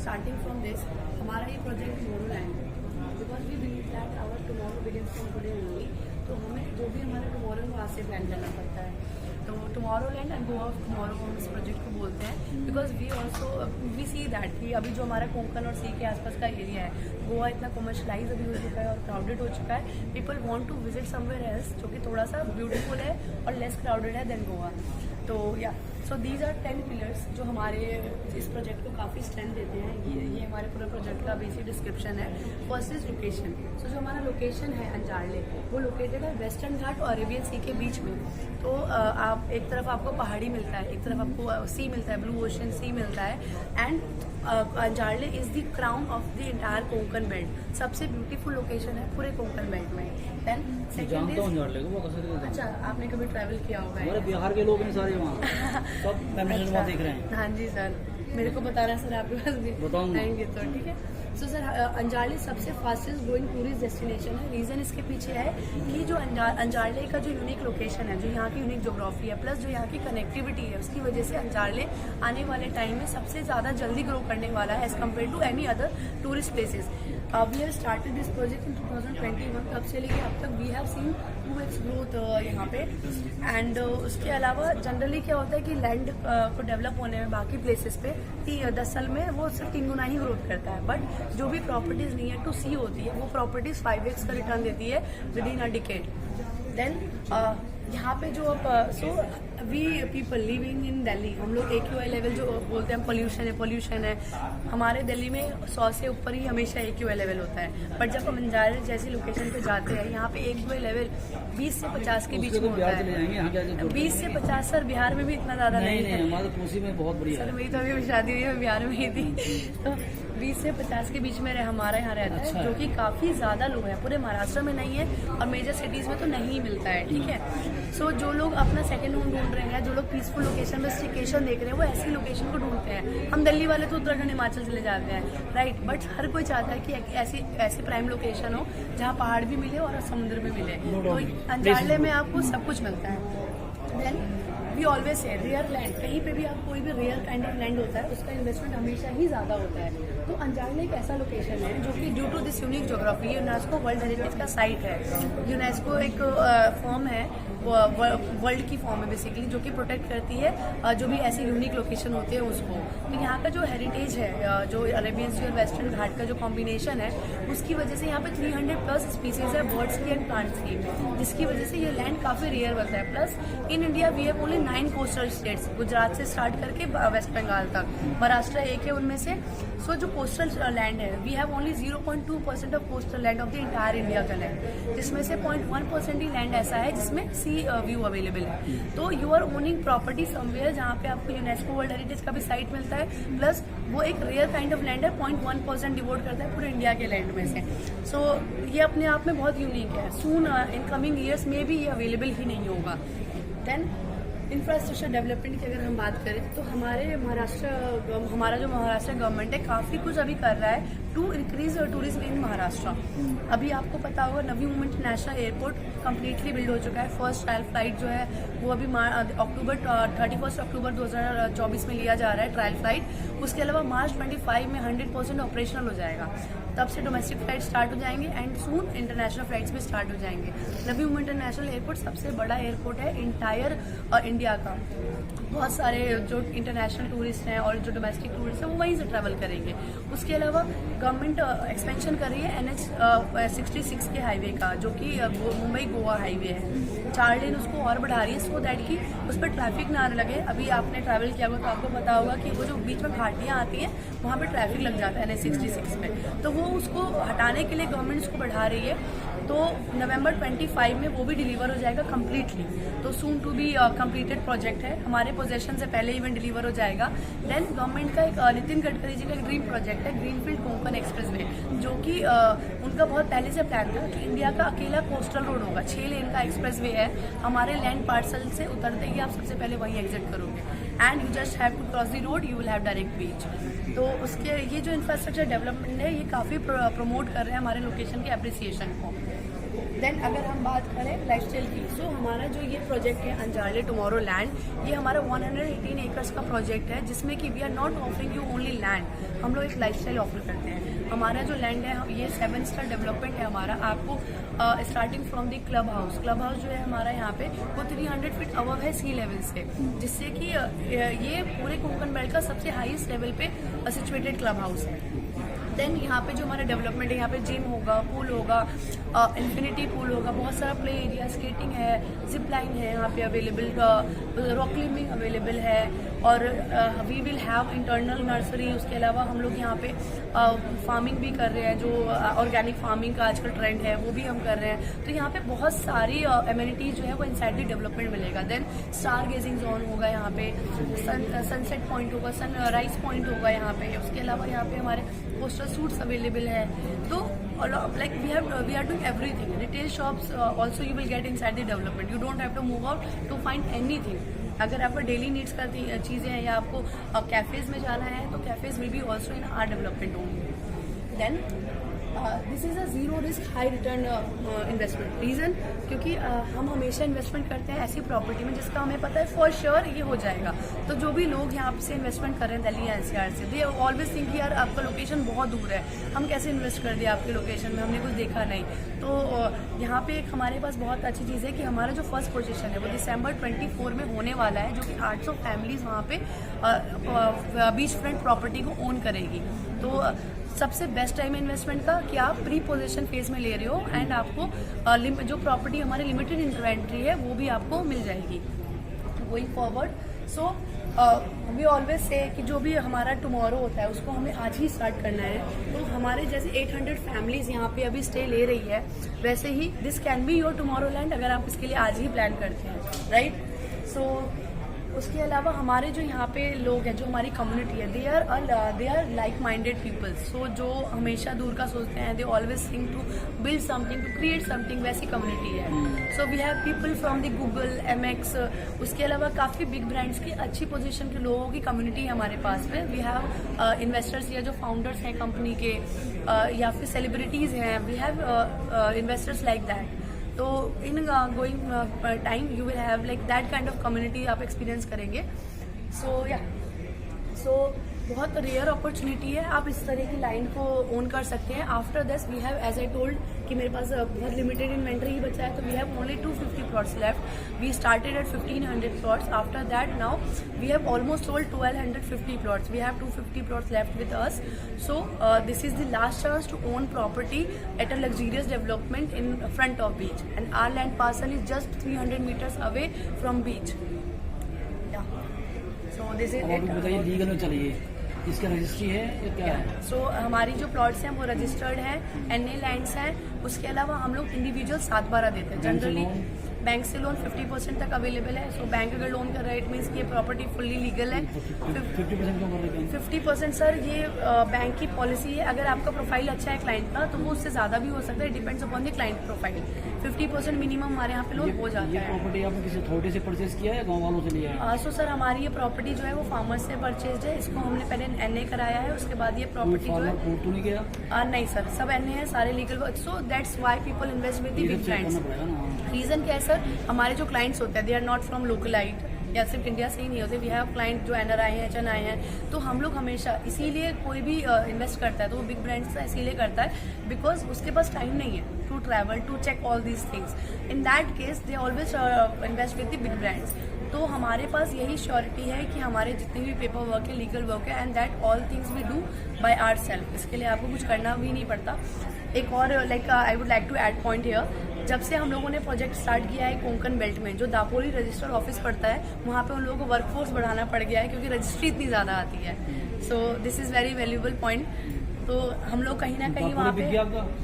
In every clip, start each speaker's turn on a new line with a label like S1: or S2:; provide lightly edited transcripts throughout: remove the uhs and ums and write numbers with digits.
S1: starting from this, हमारा ये project Tomorrowland है, because we believe that our tomorrow begins from today only. तो हमें जो भी हमारा टुमारो है वो आज से प्लान करना पड़ता है। तो Tomorrowland and Goa of tomorrow हम इस प्रोजेक्ट को बोलते हैं, because we also we see that कि अभी जो हमारा कोंकण और सी के आसपास का एरिया है, गोवा इतना कमर्शलाइज अभी हो चुका है और क्राउडेड हो चुका है। People want to visit somewhere else जो कि थोड़ा सा ब्यूटीफुल है और लेस क्राउडेड है देन गोवा। तो या सो दीज आर 10 पिलर्स जो हमारे इस प्रोजेक्ट को काफ़ी स्ट्रेंथ देते हैं। ये हमारे पूरे प्रोजेक्ट का बेसिक डिस्क्रिप्शन है। First is location. सो जो हमारा लोकेशन है अंजारले, वो लोकेटेड है वेस्टर्न घाट और अरेबियन सी के बीच में। तो आप एक तरफ आपको पहाड़ी मिलता है, एक तरफ आपको सी मिलता है, ब्लू ओशन सी मिलता है। And Anjarle is the crown of the entire Konkan belt. सबसे ब्यूटीफुल लोकेशन है पूरे कोंकण बेल्ट में। देन सेकंड इज, अच्छा आपने कभी ट्रैवल किया होगा?
S2: हमारे बिहार के लोग हैं सारे वहाँ सब वहाँ देख रहे हैं।
S1: हाँ जी सर, मेरे को बता रहा है सर, आपके पास भी आएंगे तो ठीक है। सो सर अंजारले सबसे फास्टेस्ट ग्रोइंग टूरिस्ट डेस्टिनेशन है। रीज़न इसके पीछे है कि जो अंजारले का जो यूनिक लोकेशन है, जो यहाँ की यूनिक ज्योग्राफी है, प्लस जो यहाँ की कनेक्टिविटी है, उसकी वजह से अंजारले आने वाले टाइम में सबसे ज़्यादा जल्दी ग्रो करने वाला है as compare to any other tourist places. We have started this project in 2021। तब से लेके अब तक we have seen 2x growth यहाँ पे। एंड उसके अलावा जनरली क्या होता है कि लैंड को डेवलप होने में बाकी प्लेसेस पे 10 साल में वो सिर्फ 3 गुना ही ग्रोथ करता है, बट जो भी प्रॉपर्टीज नियर टू सी होती है वो प्रॉपर्टीज 5x का रिटर्न देती है within a decade. Then यहाँ पे जो so we people living in Delhi, हम लोग AQI लेवल जो बोलते हैं पोल्यूशन है हमारे दिल्ली में 100 से ऊपर ही हमेशा AQI लेवल होता है। बट जब हम अंजारले जैसी लोकेशन पे जाते हैं, यहाँ पे AQI लेवल 20 से 50 के बीच में होता है। 20 से 50 सर बिहार में भी इतना ज़्यादा नहीं है।
S2: हमारे कोसी में बहुत बढ़िया
S1: सर मेरी तो अभी शादी हुई है, बिहार में ही थी। तो 20 से 50 के बीच में हमारा यहाँ रहता है, जो कि काफ़ी ज़्यादा लो है। पूरे महाराष्ट्र में नहीं है और मेजर सिटीज़ में तो नहीं मिलता है, ठीक है। सो जो लोग अपना सेकंड होम ढूंढ रहे हैं, जो लोग पीसफुल लोकेशन में स्टिकेशन देख रहे हैं, वो ऐसी लोकेशन को ढूंढते हैं। हम दिल्ली वाले तो उत्तराखंड हिमाचल चले जाते हैं, राइट। बट हर कोई चाहता है कि ऐसी प्राइम लोकेशन हो जहाँ पहाड़ भी मिले और समुद्र भी मिले। तो अंजारले में आपको सब कुछ मिलता है। Then we always say rare land, कहीं पे भी आप कोई भी रेयर काइंड ऑफ लैंड होता है उसका इन्वेस्टमेंट हमेशा ही ज़्यादा होता है। तो अंजारले एक ऐसा लोकेशन है जो कि due to this unique geography UNESCO world heritage का साइट है। यूनेस्को एक फॉर्म है, वर्ल्ड की फॉर्म है बेसिकली, जो कि प्रोटेक्ट करती है जो भी ऐसी यूनिक लोकेशन होते हैं उसको। तो यहाँ का जो हेरिटेज है, जो अरेबियन सी और वेस्टर्न घाट का जो कॉम्बिनेशन है, उसकी वजह से यहाँ पे 300+ स्पीसीज है बर्ड्स की एंड प्लांट्स की, जिसकी वजह से ये लैंड काफ़ी रेयर बनता है। Plus in India we have only 9 coastal states, Gujarat से स्टार्ट करके वेस्ट बंगाल तक, महाराष्ट्र एक है उनमें से। सो जो कोस्टल लैंड है, we have only 0.2% of coastal land of the entire India का लैंड, जिसमें से 0.1% ही लैंड ऐसा है जिसमें सी व्यू अवेलेबल है। तो you are owning property somewhere जहाँ पे आपको यूनेस्को वर्ल्ड हेरिटेज का भी साइट मिलता है, प्लस वो एक रेयर काइंड ऑफ लैंड है, 0.1% डिवोट करता है पूरे इंडिया के लैंड में से। सो ये अपने आप में बहुत यूनिक है। सून इन कमिंग ईयर्स में भी ये अवेलेबल ही नहीं होगा। देन इंफ्रास्ट्रक्चर डेवलपमेंट की अगर हम बात करें तो हमारा जो महाराष्ट्र गवर्नमेंट है काफ़ी कुछ अभी कर रहा है to increase tourism in Maharashtra. अभी आपको पता होगा Navi Mumbai international airport completely build हो चुका है। फर्स्ट ट्रायल फ्लाइट जो है वो अभी 31 अक्टूबर 2024 में लिया जा रहा है ट्रायल फ्लाइट। उसके अलावा मार्च 25 में 100% ऑपरेशनल हो जाएगा। तब से डोमेस्टिक फ्लाइट स्टार्ट हो जाएंगे एंड सून इंटरनेशनल फ्लाइट्स भी स्टार्ट हो जाएंगे। नवी मुंबई इंटरनेशनल एयरपोर्ट सबसे बड़ा एयरपोर्ट है इंटायर इंडिया का। बहुत सारे जो इंटरनेशनल टूरिस्ट हैं और जो डोमेस्टिक टूरिस्ट हैं वो वहीं से ट्रैवल करेंगे। उसके अलावा गवर्नमेंट एक्सपेंशन कर रही है NH 66 के हाईवे का, जो कि मुंबई गोवा हाईवे है। 4 लेन उसको और बढ़ा रही है सो दैट कि उस पर ट्रैफिक ना आने लगे। अभी आपने ट्रैवल किया होगा तो आपको पता होगा कि वो जो बीच में घाटियाँ आती हैं वहाँ पे ट्रैफिक लग जाता है NH 66 में। तो वो उसको हटाने के लिए गवर्नमेंट उसको बढ़ा रही है। तो नवंबर 25 में वो भी डिलीवर हो जाएगा कम्प्लीटली। तो soon to be completed project है, हमारे पोजेशन से पहले इवेंट डिलीवर हो जाएगा। देन गवर्नमेंट का एक नितिन गडकरी जी का एक ड्रीम प्रोजेक्ट है ग्रीनफील्ड कोंकण एक्सप्रेसवे, जो कि उनका बहुत पहले से प्लान था कि इंडिया का अकेला कोस्टल रोड होगा। 6 लेन का एक्सप्रेसवे है। हमारे लैंड पार्सल से उतरते ही आप सबसे पहले वहीं एग्जिट करोगे and you just have to cross the road, you will have direct beach. तो उसके ये जो इंफ्रास्ट्रक्चर डेवलपमेंट है ये काफ़ी प्रमोट कर रहे हैं हमारे लोकेशन के एप्रिसिएशन को। देन अगर हम बात करें लाइफस्टाइल की, सो हमारा जो ये प्रोजेक्ट है अंजार्ले टुमारो लैंड, ये हमारा 118 एकर्स का प्रोजेक्ट है, जिसमें कि we are not offering you only land, हम लोग एक लाइफस्टाइल ऑफर करते हैं। हमारा जो लैंड है ये 7 स्टार डेवलपमेंट है हमारा। आपको starting from the club house जो है हमारा यहाँ पे वो 300 फीट अबव है सी लेवल से, जिससे कि ये पूरे कोंकण बेल्ट का सबसे हाईएस्ट लेवल पे सिचुएटेड क्लब हाउस है। देन यहाँ पे जो हमारा डेवलपमेंट है, यहाँ पे जिम होगा, पूल होगा, इन्फिनिटी पूल होगा, बहुत सारा प्ले एरिया, स्केटिंग है, जिप लाइन है यहाँ पे अवेलेबल, रॉक क्लाइंबिंग अवेलेबल है, और we will have internal nursery. उसके अलावा हम लोग यहाँ पे फार्मिंग भी कर रहे हैं, जो ऑर्गेनिक फार्मिंग का आजकल ट्रेंड है वो भी हम कर रहे हैं। तो यहाँ पे बहुत सारी एमिनिटीज जो है वो इनसाइड द डेवलपमेंट मिलेगा। देन स्टार गेजिंग जोन होगा यहाँ पे, सनसेट पॉइंट होगा, सनराइज पॉइंट होगा यहाँ पे। उसके अलावा यहाँ पे हमारे पोस्टर सूट्स अवेलेबल है। तो like we are doing everything. Retail shops also you will get inside the development, you don't have to move out to find anything. अगर आपको डेली नीड्स का चीज़ें हैं या आपको कैफेज में जाना है तो cafes will be also in our development only. Then this is a zero risk high return investment. Reason क्योंकि हम हमेशा इन्वेस्टमेंट करते हैं ऐसी प्रॉपर्टी में जिसका हमें पता है फॉर श्योर ये हो जाएगा। तो जो भी लोग यहाँ से इन्वेस्टमेंट कर रहे हैं दिल्ली एनसीआर से, दे ऑलवेज थिंक यार आपका लोकेशन बहुत दूर है, हम कैसे इन्वेस्ट कर दिया आपके लोकेशन में, हमने कुछ देखा नहीं। तो यहाँ पे एक हमारे पास बहुत अच्छी चीज़ है कि हमारा जो फर्स्ट पोजीशन है वो दिसंबर 24 में होने वाला है, जो कि 800 फैमिलीज वहाँ पे बीच फ्रंट प्रॉपर्टी को ओन करेगी। तो सबसे बेस्ट टाइम इन्वेस्टमेंट का कि आप प्री पोजीशन फेज में ले रहे हो, एंड आपको जो प्रॉपर्टी हमारी लिमिटेड इन्वेंट्री है वो भी आपको मिल जाएगी going forward. So we always say कि जो भी हमारा टुमारो होता है उसको हमें आज ही स्टार्ट करना है। तो हमारे जैसे 800 फैमिलीज यहाँ पे अभी स्टे ले रही है, वैसे ही this can be your tomorrow land अगर आप इसके लिए आज ही प्लान करते हैं, राइट। सो उसके अलावा हमारे जो यहाँ पे लोग हैं, जो हमारी कम्युनिटी है, they are like minded peoples. So जो हमेशा दूर का सोचते हैं, they always think to build something, to create something, वैसी कम्युनिटी है। So we have people from the Google, MX, उसके अलावा काफ़ी बिग ब्रांड्स की अच्छी पोजीशन के लोगों की कम्युनिटी है हमारे पास में। वी हैव इन्वेस्टर्स या जो फाउंडर्स हैं कंपनी के, या फिर सेलिब्रिटीज़ हैं, we have investors like that. तो in going time you will have like that kind of community आप एक्सपीरियंस करेंगे। सो बहुत रेयर अपॉर्चुनिटी है, आप इस तरह की लाइन को ओन कर सकते हैं। After this we have, as I told कि मेरे पास बहुत लिमिटेड इन्वेंट्री ही बचा है, तो we have only 250 plots left. We started at 1500 plots, after that now we have almost sold 1250 plots, we have 250 plots left with us. So this is the last chance to own property at a luxurious development in front of beach, and our land parcel is just 300 meters away from beach. So this is it.
S2: बताइए legal में चलिए, इसका registry है या क्या है?
S1: सो हमारी जो प्लॉट्स हैं वो रजिस्टर्ड हैं, NA लैंड्स हैं। उसके अलावा हम लोग इंडिविजुअल 7/12 देते हैं जनरली। बैंक से लोन 50% तक अवेलेबल है। सो बैंक अगर लोन कर रहा है इट मीन्स कि ये प्रॉपर्टी फुल्ली लीगल है।
S2: 50% क्यों कर रहे हैं?
S1: 50% सर ये बैंक की पॉलिसी है। अगर आपका प्रोफाइल अच्छा है क्लाइंट का तो वो उससे ज़्यादा भी हो सकता है, depends upon the client profile. 50% minimum हमारे यहाँ पे लोन हो जाता
S2: ये
S1: है।
S2: प्रॉपर्टी आपने किसी अथॉरिटी से परचेज किया है या गाँव वालों से लिया है?
S1: सो सर हमारी ये प्रॉपर्टी जो है वो फार्मर्स से परचेज है। इसको हमने पहले NA कराया है, उसके बाद ये प्रॉपर्टी जो है
S2: कोर्ट तो नहीं गया?
S1: नहीं सर, सब NA है, सारे legal work. So that's why people invest with the big brands. Reason क्या है सर, हमारे जो क्लाइंट्स होते हैं they are not from localite, या सिर्फ इंडिया से ही नहीं होते। वी हैव क्लाइंट जो NRI हैं, HNI हैं। तो हम लोग हमेशा इसीलिए कोई भी इन्वेस्ट करता है तो वो बिग ब्रांड्स से इसीलिए करता है बिकॉज उसके पास टाइम नहीं है to travel to check all these things. In that case they always invest with the big brands. तो हमारे पास यही श्योरिटी है कि हमारे जितने भी पेपर वर्क है, लीगल वर्क है, and that all things we do by our self. इसके लिए आपको कुछ करना भी नहीं पड़ता। एक और like I would like to add point here, जब से हम लोगों ने प्रोजेक्ट स्टार्ट किया है कोंकण बेल्ट में, जो दापोली रजिस्टर ऑफिस पड़ता है, वहाँ पे उन लोगों को वर्कफोर्स बढ़ाना पड़ गया है क्योंकि रजिस्ट्री इतनी ज़्यादा आती है। So this is very valuable point. तो हम लोग कहीं ना कहीं वहाँ पे,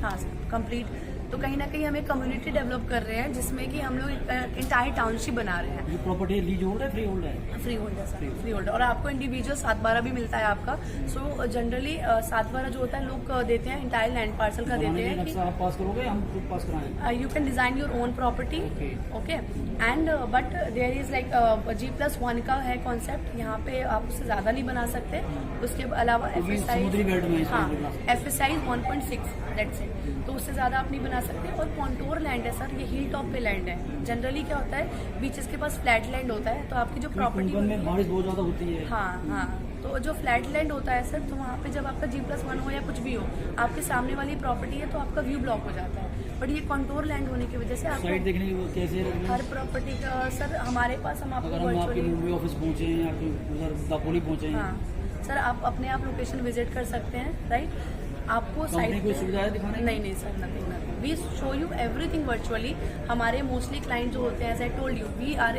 S1: हाँ कंप्लीट, तो कहीं ना कहीं हम एक कम्युनिटी डेवलप कर रहे हैं जिसमें कि हम लोग इंटायर टाउनशिप बना रहे हैं।
S2: ये प्रॉपर्टी लीज होल्ड है, फ्री होल्ड है?
S1: फ्री होल्ड है सर, फ्री होल्ड। और आपको इंडिविजुअल 7/12 भी मिलता है आपका। सो जनरली 7/12 जो होता है लोग देते हैं इंटायर लैंड पार्सल का देते हैं कि
S2: आप पास करोगे, हम खुद पास कराएं?
S1: You can design your own property, okay. And but there is like G+1 का है कॉन्सेप्ट, यहाँ पे आप उससे ज़्यादा नहीं बना सकते। उसके अलावा
S2: क्योंकि समुद्री बेल्ट में
S1: हाँ
S2: इसमें
S1: FSI 1.6 दैट्स इट, तो उससे ज़्यादा आप नहीं बना सकते। और कॉन्टोर लैंड है सर, ये हिल टॉप पे लैंड है। जनरली क्या होता है, बीचेस के पास फ्लैट लैंड होता है, तो आपकी जो प्रॉपर्टी
S2: कुंभन में बारिश बहुत ज्यादा होती है।
S1: हाँ, तो जो फ्लैट लैंड होता है सर, तो वहाँ पे जब आपका G+1 हो या कुछ भी हो, आपके सामने वाली प्रॉपर्टी है तो आपका व्यू ब्लॉक हो जाता है। बट ये कॉन्टोर लैंड होने की वजह से
S2: साइड
S1: आपको
S2: देखने की वो कैसे
S1: हर प्रॉपर्टी का सर हमारे पास हम आपको
S2: अगर हम आपके
S1: वर्चुअली
S2: मुंबई ऑफिस पहुंचे हैं या फिर उधर दापोली पहुंचे हैं,
S1: हाँ सर, आप अपने आप लोकेशन विजिट कर सकते हैं, राइट। आपको
S2: कंपनी
S1: साइट
S2: कोई सुविधा है दिखाने की?
S1: नहीं sir, nothing we show you everything virtually. हमारे मोस्टली क्लाइंट जो होते हैं, as I told you, we are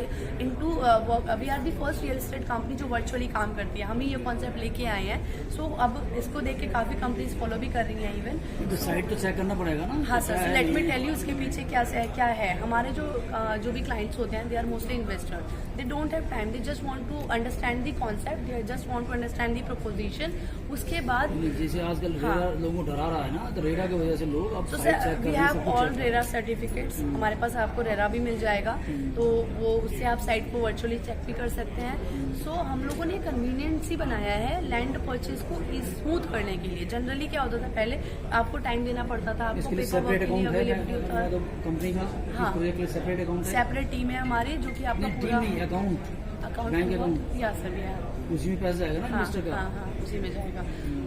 S1: the first real estate company जो वर्चुअली काम करती है। हम ही ये कॉन्सेप्ट लेके आए हैं। सो अब इसको देख के काफ़ी कंपनीज फॉलो भी कर रही हैं इवन।
S2: तो साइट तो चेक करना पड़ेगा ना।
S1: हाँ sir, let me tell you इसके पीछे क्या है। हमारे जो भी क्लाइंट्स होते हैं, they are mostly investor, they don't have time, they just want to understand the concept, they just want to understand the proposition. उसके बाद
S2: जैसे आजकल
S1: हाँ।
S2: रेरा लोगों को डरा रहा है ना, तो रेरा की वजह से लोग अब
S1: तो
S2: साइट चेक कर
S1: वी
S2: रहे हैं,
S1: हैव
S2: सब कुछ
S1: ऑल
S2: check कर
S1: रेरा सर्टिफिकेट्स। हमारे पास आपको रेरा भी मिल जाएगा, तो वो उससे आप साइट को वर्चुअली चेक भी कर सकते हैं। सो हम लोगों ने कन्वीनियंस ही बनाया है लैंड परचेज को स्मूथ करने के लिए। जनरली क्या होता था, पहले आपको टाइम देना पड़ता था, आपको
S2: इसके लिए
S1: पेपर
S2: सेपरेट
S1: वर्क के लिए
S2: अकाउंट है
S1: अवेलेबिलिटी होता है।
S2: तो कंपनी का
S1: हाँ।
S2: इस प्रोजेक्ट के लिए सेपरेट अकाउंट है।
S1: सेपरेट टीम है हमारी जो कि आपका पूरा
S2: अकाउंट
S1: अकाउंट
S2: बैंक अकाउंट
S1: या सर या
S2: उसी में पैसा जाएगा ना
S1: हाँ,
S2: इन्वेस्टर का।
S1: हाँ, उसी में जाएगा।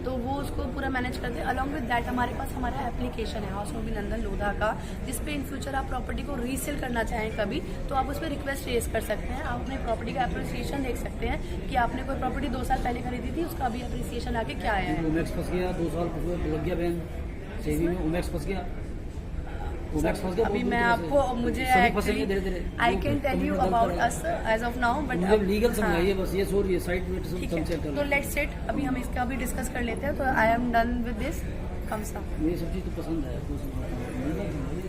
S1: तो वो उसको पूरा मैनेज करते हैं। अलॉन्ग विद दैट हमारे पास हमारा एप्लीकेशन है हाउस अभिनंदन लोधा का, जिसपे इन फ्यूचर आप प्रॉपर्टी को रीसेल करना चाहें कभी, तो आप उस पर रिक्वेस्ट रेज कर सकते हैं। आप अपने प्रॉपर्टी का अप्रिसिएशन देख सकते हैं कि आपने कोई प्रॉपर्टी 2 साल पहले खरीदी थी, उसका अभी अप्रिसिएशन आके क्या आया है।
S2: ओमेक्स फंस गया, 2 साल लग गया बैन सेवी में, ओमेक्स फंस गया। ओमेक्स फंस गया
S1: अभी
S2: बहुत
S1: मैं
S2: दूर से।
S1: आपको मुझे
S2: सभी फंसेंगे धीरे धीरे।
S1: I can tell you about us as of now, but
S2: मुझे लीगल समझाइए बस, ये सॉरी ये साइट में
S1: ठीक
S2: सब चेक
S1: है,
S2: कर
S1: तो लेट्स सेट अभी हम इसका भी डिस्कस कर लेते हैं। तो I am done with this, कम सा
S2: मुझे सब चीज़ तो पसंद है।